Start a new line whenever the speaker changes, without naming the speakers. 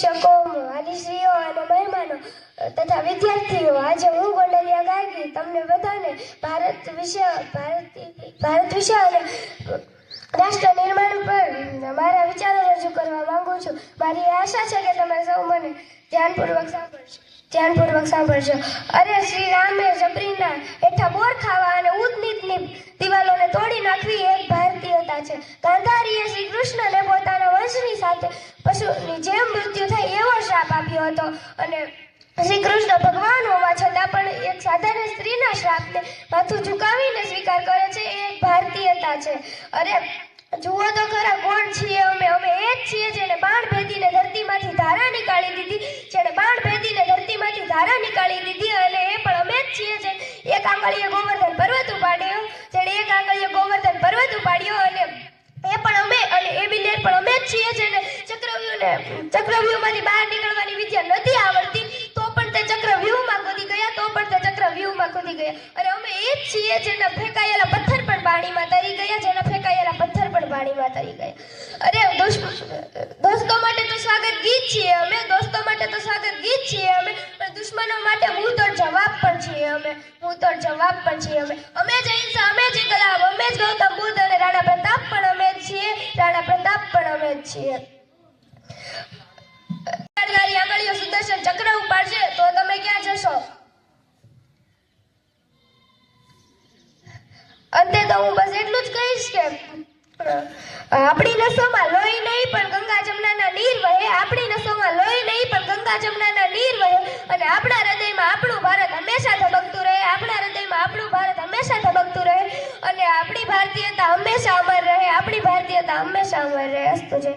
શિક્ષકો, વાલીશ્રીઓ અને મહેમાનો તથા વિદ્યાર્થીઓ, આજે હું ગોંડલિયા ગાર્ગી તમને બધાને ભારત વિશે અને રાષ્ટ્ર નિર્માણ પર મારા વિચારો રજૂ કરવા માંગુ છું. મારી આશા છે કે તમે સૌ મને ધ્યાનપૂર્વક સાંભળજો. અરે શ્રી રામે જબરીના હેઠા બોર ખાવા અને ઊંચનીચની દિવાલોને તોડી નાખવી એક ભારતીયતા છે. ગાંધારીએ શ્રી કૃષ્ણને પોતાના વંશની સાથે પશુની જેમ મૃત્યુ થાય એવો શ્રાપ આપ્યો હતો અને શ્રી કૃષ્ણ ભગવાન હોવા છતાં પણ એક સાધારણ સ્ત્રીના શ્રાપને માથું ઝુકાવીને સ્વીકાર કરે છે એ એક ભારતીયતા છે. અરે જુઓ તો ખરા, કોણ છીએ અમે? અમે એ જ છીએ જેને બાણ ભેદીને ધરતીમાંથી ધારા નીકાળી દીધી, અને એ પણ અમે જ છીએ જે એક આંગળીએ ગોવર્ધન પર્વત ઉપાડ્યો, અને એ પણ અમે, અને એ બિલેર પણ અમે જ છીએ જેને ચક્રવ્યૂહમાંથી બહાર નીકળવાની વિદ્યા નથી આવડતી, તો પણ તે ચક્રવ્યૂહમાં કૂદી ગયા. અને અમે એ જ છીએ જેના ફેંકાયેલા પથ્થર પણ પાણીમાં તરી ગયા. અરે દોસ્તો માટે તો સ્વાગત ગીત છીએ અમે, પણ દુશ્મનો માટે મુંહતોડ જવાબ પણ છીએ અમે. અમે જ અહિંસા, અમે જ ઇન્કલાબ, અમે જ ગૌતમ બુદ્ધ, અને રાણા પ્રતાપ પણ અમે જ છીએ. આંગળીઓ સુદર્શન ચક્ર ઉપાડશે તો તમે ક્યાં જશો? અંતે તો હું બસ એટલું જ કહીશ કે આપણી નસોમાં લોહી નહીં પણ ગંગા જમનાના નીર વહે, અને આપણા હૃદયમાં આપણું ભારત હંમેશા ધબકતું રહે, અને આપણી ભારતીયતા હંમેશા અમર રહે. અસ્તુ જય.